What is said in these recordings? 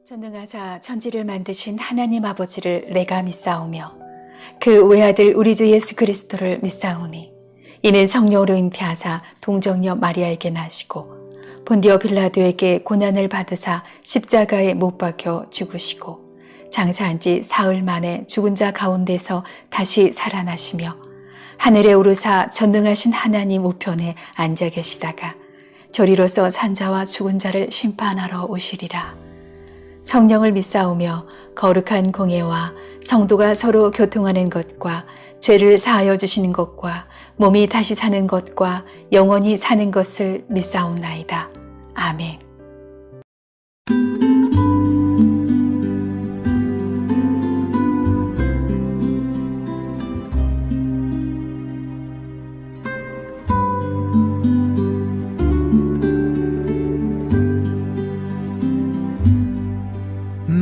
전능하사 천지를 만드신 하나님 아버지를 내가 믿사오며 그 외아들 우리 주 예수 그리스도를 믿사오니 이는 성령으로 잉태하사 동정녀 마리아에게 나시고 본디오 빌라도에게 고난을 받으사 십자가에 못 박혀 죽으시고 장사한 지 사흘 만에 죽은 자 가운데서 다시 살아나시며 하늘에 오르사 전능하신 하나님 우편에 앉아 계시다가 저리로서 산자와 죽은 자를 심판하러 오시리라. 성령을 믿사오며 거룩한 공예와 성도가 서로 교통하는 것과 죄를 사하여 주시는 것과 몸이 다시 사는 것과 영원히 사는 것을 믿사옵나이다. 아멘.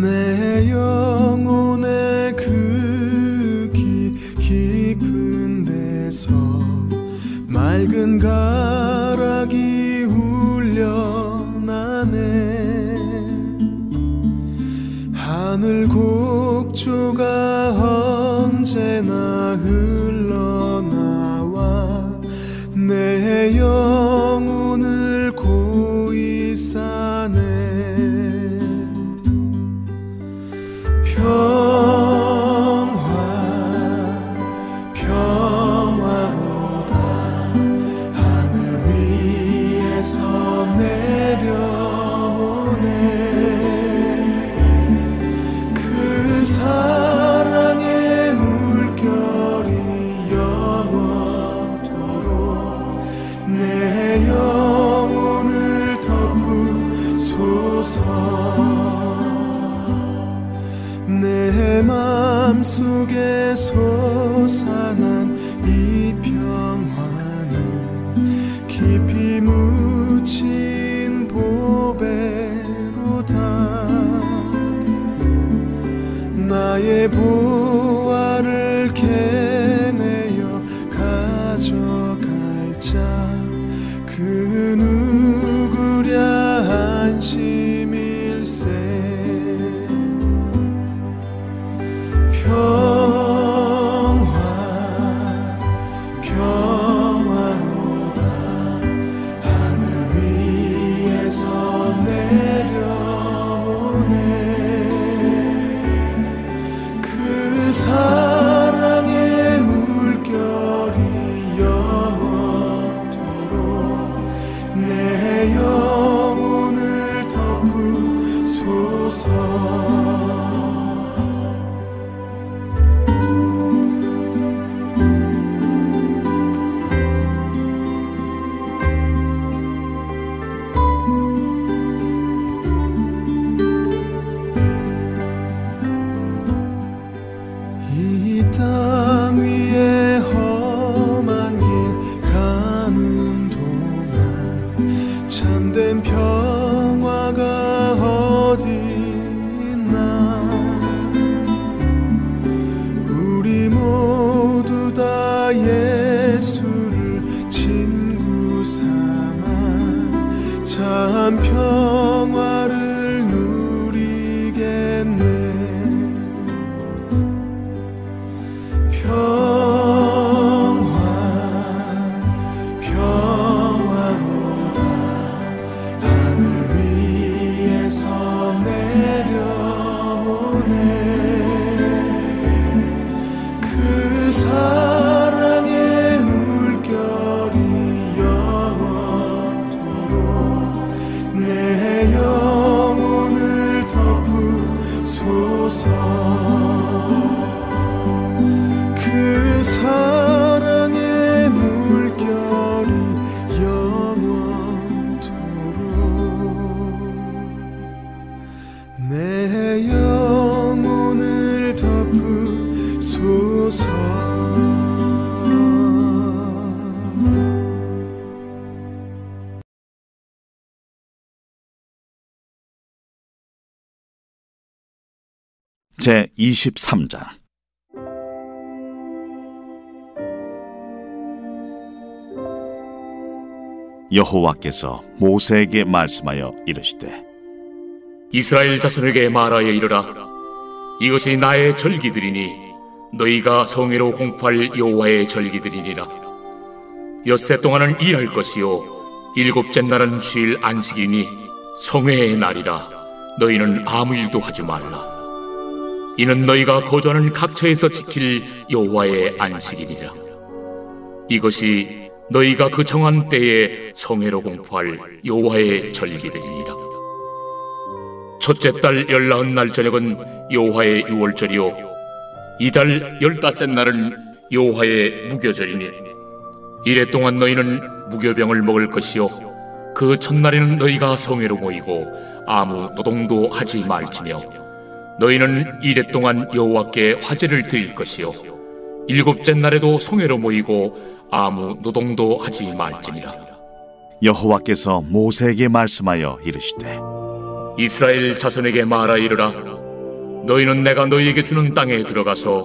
내 영혼의 그 깊은 데서 맑은 가락이 울려나네. 하늘 곡조가 언제나 흘러나와 내 영혼을 고이 싸네. 평화로다. 하늘 위에서 내려오네. 그 사랑의 물결이 영원토록 내 영혼을 덮으소서. 내 맘속에 솟아난 이 평화는 깊이 묻힌 보배로다. 나의 보화를 캐내어 가져갈 자 그 누구랴 안심일세. 평화로다. 하늘 위에서 내려오네. 그 사랑의 물결이 영원토록 내 영혼을 덮으소서. 땅 위에 험한 길 가는 동안 참된 평화가 어디 있나. 우리 모두 다 예수를 친구 삼아 참 평화를 누리겠네. 평화로다. 하늘 위에서 내려오네. 그 사랑의 물결이 영원토록 내 영혼을 덮으소서. 그 사랑의 물결이 영원토록 내 영혼을 덮으소서. 제 23장. 여호와께서 모세에게 말씀하여 이르시되 이스라엘 자손에게 말하여 이르라. 이것이 나의 절기들이니 너희가 성회로 공포할 여호와의 절기들이니라. 엿새 동안은 일할 것이요 일곱째 날은 쉴 안식이니 성회의 날이라. 너희는 아무 일도 하지 말라. 이는 너희가 거주하는 각처에서 지킬 여호와의 안식이니라. 이것이 너희가 그 정한 때에 성회로 공포할 여호와의 절기들이니라. 첫째 달 19날 저녁은 여호와의 유월절이요 이달 15째 날은 여호와의 무교절이니 이래 동안 너희는 무교병을 먹을 것이요 그 첫날에는 너희가 성회로 모이고 아무 노동도 하지 말지며 너희는 이래 동안 여호와께 화제를 드릴 것이요 일곱째 날에도 성회로 모이고 아무 노동도 하지 말지니라. 여호와께서 모세에게 말씀하여 이르시되 이스라엘 자손에게 말하 이르라. 너희는 내가 너희에게 주는 땅에 들어가서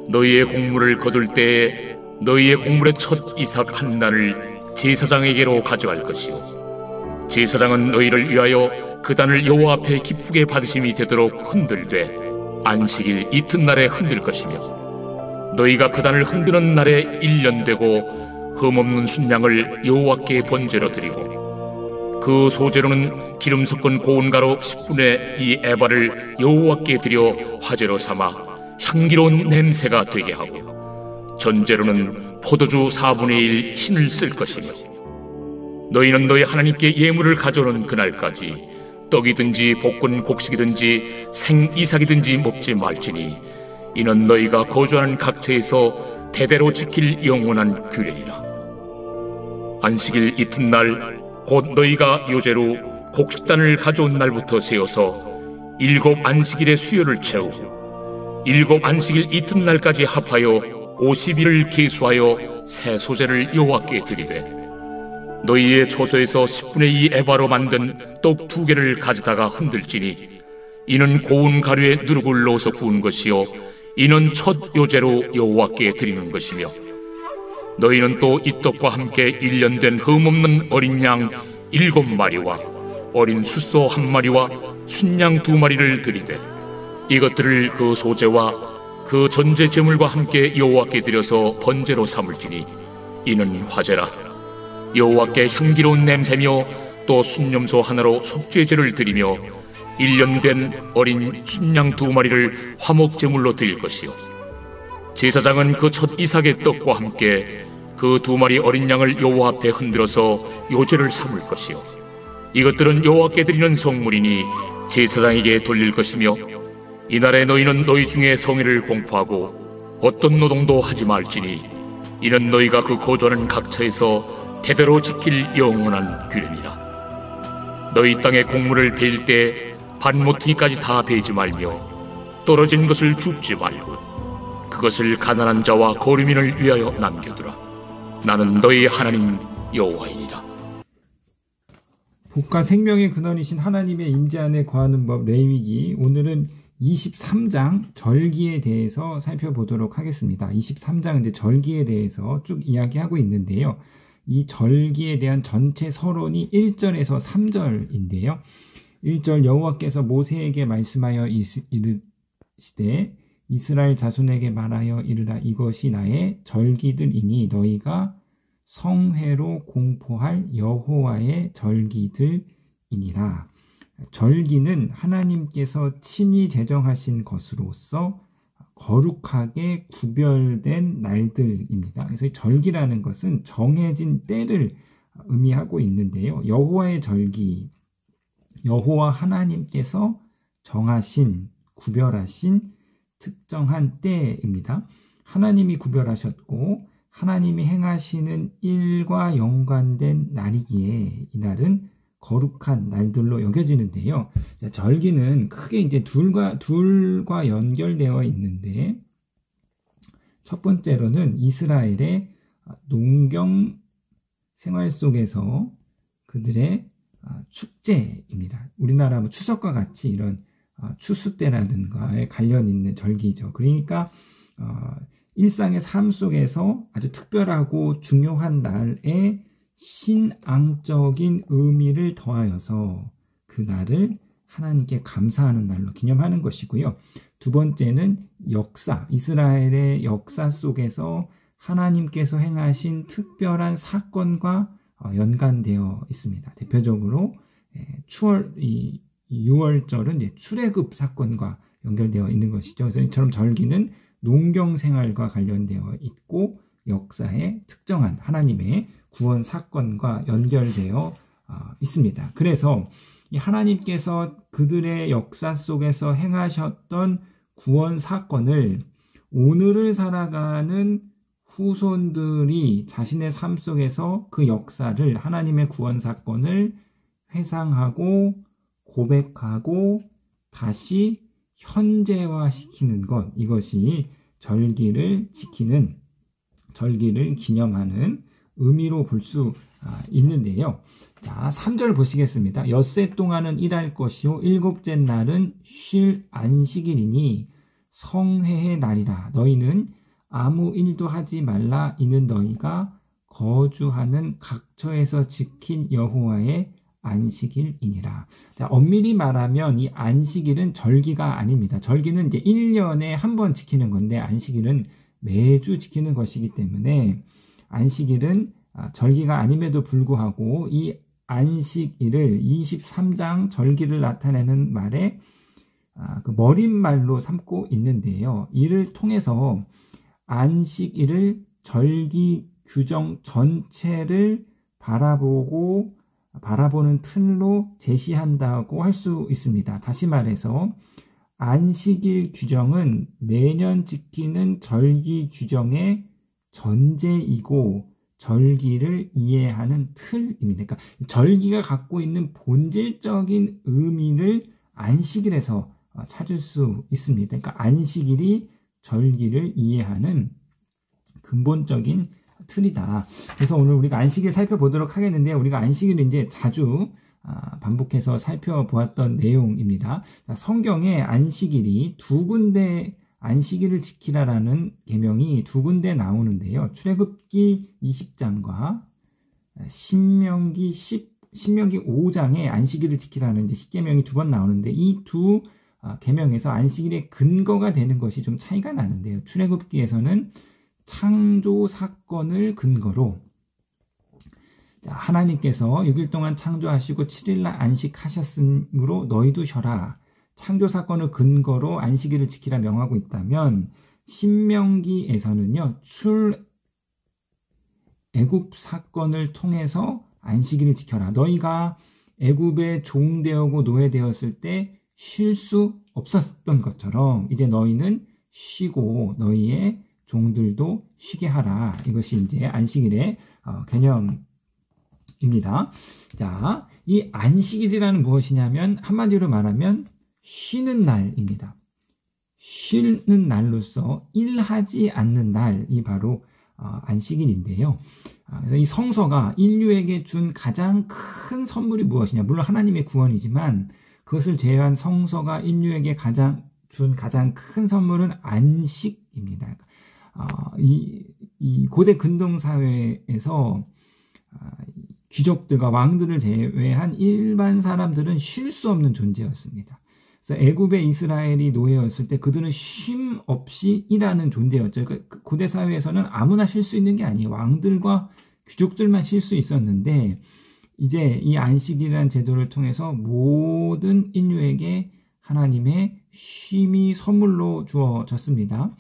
너희의 곡물을 거둘 때에 너희의 곡물의 첫 이삭 한 단을 제사장에게로 가져갈 것이요 제사장은 너희를 위하여 그 단을 여호와 앞에 기쁘게 받으심이 되도록 흔들되 안식일 이튿날에 흔들 것이며 너희가 그 단을 흔드는 날에 1년 되고 흠없는 순양을 여호와께 번제로 드리고 그 소제로는 기름 섞은 고운 가루 10분의 2 에바를 여호와께 드려 화제로 삼아 향기로운 냄새가 되게 하고 전제로는 포도주 4분의 1 흰을 쓸 것이며 너희는 너희 하나님께 예물을 가져오는 그날까지 떡이든지 볶은 곡식이든지 생이삭이든지 먹지 말지니 이는 너희가 거주하는 각처에서 대대로 지킬 영원한 규례니라. 안식일 이튿날 곧 너희가 요제로 곡식단을 가져온 날부터 세어서 7 안식일의 수요를 채우고 7 안식일 이튿날까지 합하여 50일을 계수하여 새 소제를 여호와께 드리되 너희의 초소에서 10분의 2 에바로 만든 떡 2개를 가져다가 흔들지니 이는 고운 가루에 누룩을 넣어서 구운 것이요 이는 첫 요제로 여호와께 드리는 것이며 너희는 또 이 떡과 함께 1년 된 흠없는 어린 양 7마리와 어린 숫소 1마리와 순양 2마리를 드리되 이것들을 그 소제와 그 전제 제물과 함께 여호와께 드려서 번제로 삼을지니 이는 화제라. 여호와께 향기로운 냄새며 또 순염소 하나로 속죄제를 드리며 1년 된 어린 순양 2마리를 화목제물로 드릴 것이요 제사장은 그 첫 이삭의 떡과 함께 그 2마리 어린 양을 여호와 앞에 흔들어서 요제를 삼을 것이요 이것들은 여호와께 드리는 성물이니 제사장에게 돌릴 것이며 이날에 너희는 너희 중에 성회를 공포하고 어떤 노동도 하지 말지니 이는 너희가 그 거주하는 각처에서 대대로 지킬 영원한 규례니라. 너희 땅에 곡물을 베일 때 반모퉁이까지 다 베지 말며 떨어진 것을 줍지 말고 그것을 가난한 자와 거류민을 위하여 남겨두라. 나는 너희 하나님 여호와이니라. 복과 생명의 근원이신 하나님의 임재 안에 거하는 법 레위기, 오늘은 23장 절기에 대해서 살펴보도록 하겠습니다. 23장은 이제 절기에 대해서 쭉 이야기하고 있는데요. 이 절기에 대한 전체 서론이 1절에서 3절인데요. 1절 여호와께서 모세에게 말씀하여 이르시되 이스라엘 자손에게 말하여 이르라. 이것이 나의 절기들이니 너희가 성회로 공포할 여호와의 절기들이니라. 절기는 하나님께서 친히 제정하신 것으로서 거룩하게 구별된 날들입니다. 그래서 이 절기라는 것은 정해진 때를 의미하고 있는데요. 여호와의 절기, 여호와 하나님께서 정하신, 구별하신 특정한 때입니다. 하나님이 구별하셨고 하나님이 행하시는 일과 연관된 날이기에 이 날은 거룩한 날들로 여겨지는데요. 절기는 크게 이제 둘과 연결되어 있는데, 첫 번째로는 이스라엘의 농경 생활 속에서 그들의 축제입니다. 우리나라 뭐 추석과 같이 이런 추수 때라든가에 관련 있는 절기죠. 그러니까 일상의 삶 속에서 아주 특별하고 중요한 날에 신앙적인 의미를 더하여서 그 날을 하나님께 감사하는 날로 기념하는 것이고요. 두 번째는 역사, 이스라엘의 역사 속에서 하나님께서 행하신 특별한 사건과 연관되어 있습니다. 대표적으로 6월절은 출애굽 사건과 연결되어 있는 것이죠. 그래서 이처럼 절기는 농경 생활과 관련되어 있고 역사에 특정한 하나님의 구원 사건과 연결되어 있습니다. 그래서 이 하나님께서 그들의 역사 속에서 행하셨던 구원 사건을 오늘을 살아가는 후손들이 자신의 삶 속에서 그 역사를, 하나님의 구원 사건을 회상하고 고백하고 다시 현재화시키는 것, 이것이 절기를 지키는, 절기를 기념하는 의미로 볼 수 있는데요. 자, 3절 보시겠습니다. 엿새 동안은 일할 것이요 일곱째 날은 쉴 안식일이니 성회의 날이라. 너희는 아무 일도 하지 말라. 이는 너희가 거주하는 각처에서 지킨 여호와의 안식일이니라. 자, 엄밀히 말하면 이 안식일은 절기가 아닙니다. 절기는 이제 1년에 한 번 지키는 건데 안식일은 매주 지키는 것이기 때문에 안식일은 절기가 아님에도 불구하고 이 안식일을 23장 절기를 나타내는 말에 그 머릿말로 삼고 있는데요. 이를 통해서 안식일을 절기 규정 전체를 바라보는 틀로 제시한다고 할 수 있습니다. 다시 말해서 안식일 규정은 매년 지키는 절기 규정의 전제이고 절기를 이해하는 틀입니다. 그러니까 절기가 갖고 있는 본질적인 의미를 안식일에서 찾을 수 있습니다. 그러니까 안식일이 절기를 이해하는 근본적인 틀이다. 그래서 오늘 우리가 안식일 살펴보도록 하겠는데요. 우리가 안식일을 이제 자주 반복해서 살펴보았던 내용입니다. 성경에 안식일이 두 군데 안식일을 지키라라는 계명이 두 군데 나오는데요. 출애굽기 20장과 신명기 5장에 안식일을 지키라는 이제 10계명이 두 번 나오는데 이 두 계명에서 안식일의 근거가 되는 것이 좀 차이가 나는데요. 출애굽기에서는 창조 사건을 근거로 하나님께서 6일 동안 창조하시고 7일날 안식하셨으므로 너희도 쉬어라. 창조 사건을 근거로 안식일을 지키라 명하고 있다면 신명기에서는요. 애굽 사건을 통해서 안식일을 지켜라. 너희가 애굽의 종되었고 노예되었을 때 쉴 수 없었던 것처럼 이제 너희는 쉬고 너희의 종들도 쉬게 하라. 이것이 이제 안식일의 개념입니다. 자, 이 안식일이라는 무엇이냐면 한마디로 말하면 쉬는 날입니다. 쉬는 날로서 일하지 않는 날이 바로 안식일인데요. 그래서 이 성서가 인류에게 준 가장 큰 선물이 무엇이냐? 물론 하나님의 구원이지만 그것을 제외한 성서가 인류에게 준 가장 큰 선물은 안식입니다. 이 고대 근동 사회에서 귀족들과 왕들을 제외한 일반 사람들은 쉴 수 없는 존재였습니다. 그래서 애굽의 이스라엘이 노예였을 때 그들은 쉼 없이 일하는 존재였죠. 그러니까 고대 사회에서는 아무나 쉴 수 있는 게 아니에요. 왕들과 귀족들만 쉴 수 있었는데 이제 이 안식이라는 제도를 통해서 모든 인류에게 하나님의 쉼이 선물로 주어졌습니다.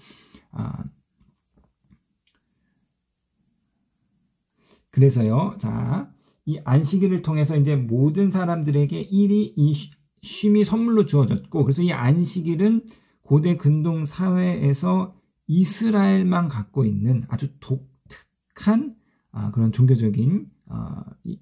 그래서요, 자, 이 안식일을 통해서 이제 모든 사람들에게 이 쉼이 선물로 주어졌고, 그래서 이 안식일은 고대 근동 사회에서 이스라엘만 갖고 있는 아주 독특한 그런 종교적인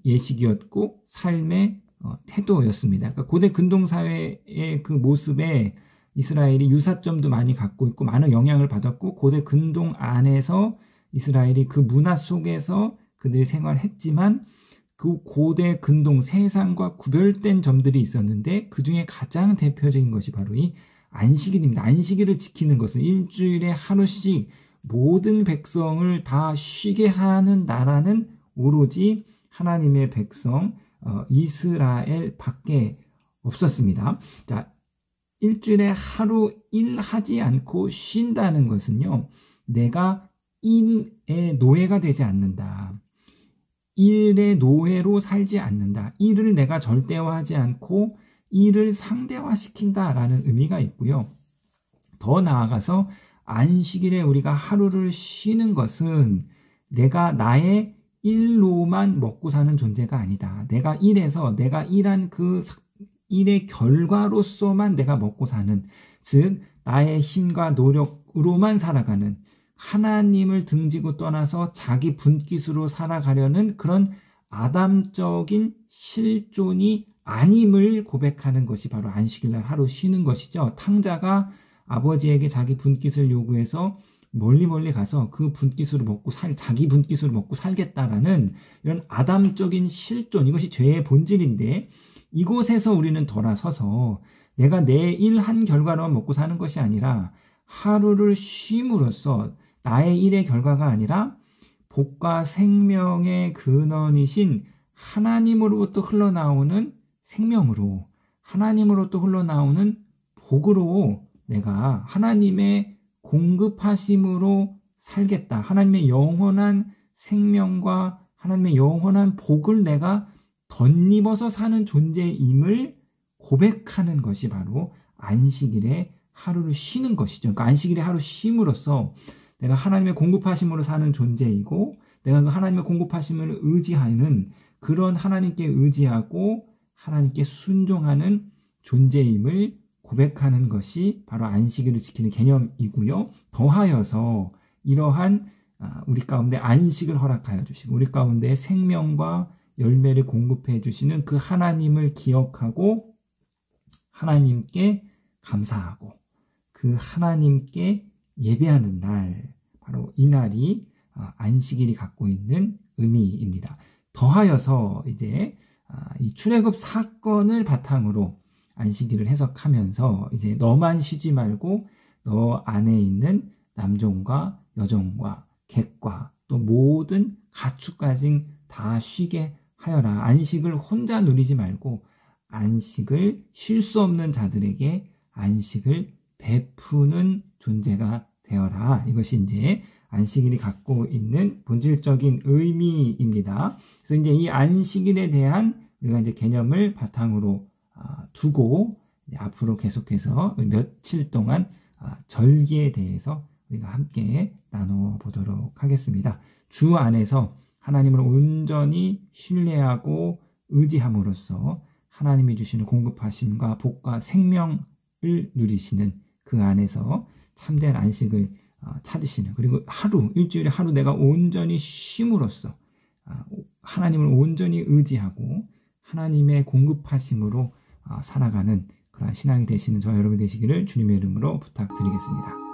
예식이었고 삶의 태도였습니다. 그러니까 고대 근동 사회의 그 모습에 이스라엘이 유사점도 많이 갖고 있고 많은 영향을 받았고 고대 근동 안에서 이스라엘이 그 문화 속에서 그들이 생활했지만 그 고대 근동 세상과 구별된 점들이 있었는데 그 중에 가장 대표적인 것이 바로 이 안식일입니다. 안식일을 지키는 것은 일주일에 하루씩 모든 백성을 다 쉬게 하는 나라는 오로지 하나님의 백성 이스라엘 밖에 없었습니다. 자, 일주일에 하루 일하지 않고 쉰다는 것은요, 내가 일의 노예가 되지 않는다. 일의 노예로 살지 않는다. 일을 내가 절대화하지 않고 일을 상대화시킨다라는 의미가 있고요. 더 나아가서 안식일에 우리가 하루를 쉬는 것은 내가 나의 일로만 먹고 사는 존재가 아니다. 내가 일해서 내가 일한 그 일의 결과로서만 내가 먹고 사는, 즉 나의 힘과 노력으로만 살아가는, 하나님을 등지고 떠나서 자기 분깃으로 살아가려는 그런 아담적인 실존이 아님을 고백하는 것이 바로 안식일날 하루 쉬는 것이죠. 탕자가 아버지에게 자기 분깃을 요구해서 멀리 가서 그 분깃으로 자기 분깃으로 먹고 살겠다라는 이런 아담적인 실존, 이것이 죄의 본질인데, 이곳에서 우리는 돌아서서 내가 내 일 한 결과로만 먹고 사는 것이 아니라 하루를 쉼으로써 나의 일의 결과가 아니라 복과 생명의 근원이신 하나님으로부터 흘러나오는 생명으로, 하나님으로부터 흘러나오는 복으로 내가 하나님의 공급하심으로 살겠다. 하나님의 영원한 생명과 하나님의 영원한 복을 내가 덧입어서 사는 존재임을 고백하는 것이 바로 안식일에 하루를 쉬는 것이죠. 그러니까 안식일에 하루 쉼으로써 내가 하나님의 공급하심으로 사는 존재이고, 내가 그 하나님의 공급하심을 의지하는, 그런 하나님께 의지하고 하나님께 순종하는 존재임을 고백하는 것이 바로 안식일을 지키는 개념이고요. 더하여서 이러한 우리 가운데 안식을 허락하여 주시고 우리 가운데 생명과 열매를 공급해 주시는 그 하나님을 기억하고 하나님께 감사하고 그 하나님께 예배하는 날, 바로 이 날이 안식일이 갖고 있는 의미입니다. 더하여서 이제 이 출애굽 사건을 바탕으로 안식일을 해석하면서 이제 너만 쉬지 말고 너 안에 있는 남종과 여종과 객과 또 모든 가축까지 다 쉬게 하여라. 안식을 혼자 누리지 말고 안식을 쉴 수 없는 자들에게 안식을 베푸는 존재가 되어라. 이것이 이제 안식일이 갖고 있는 본질적인 의미입니다. 그래서 이제 이 안식일에 대한 우리가 이제 개념을 바탕으로 두고 앞으로 계속해서 며칠 동안 절기에 대해서 우리가 함께 나누어 보도록 하겠습니다. 주 안에서 하나님을 온전히 신뢰하고 의지함으로써 하나님이 주시는 공급하심과 복과 생명을 누리시는 그 안에서 참된 안식을 찾으시는, 그리고 일주일에 하루 내가 온전히 쉼으로써 하나님을 온전히 의지하고 하나님의 공급하심으로 살아가는 그러한 신앙이 되시는 저와 여러분이 되시기를 주님의 이름으로 부탁드리겠습니다.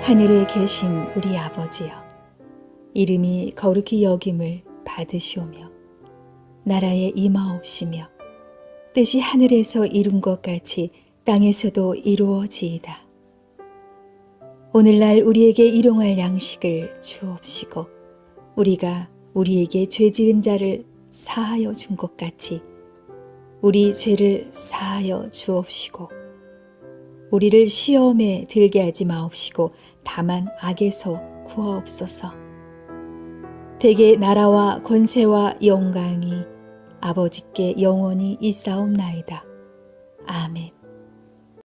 하늘에 계신 우리 아버지여, 이름이 거룩히 여김을 받으시오며 나라에 임하옵시며 뜻이 하늘에서 이룬 것 같이 땅에서도 이루어지이다. 오늘날 우리에게 일용할 양식을 주옵시고 우리가 우리에게 죄 지은 자를 사하여 준 것 같이 우리 죄를 사하여 주옵시고 우리를 시험에 들게 하지 마옵시고 다만 악에서 구하옵소서. 대개 나라와 권세와 영광이 아버지께 영원히 있사옵나이다. 아멘.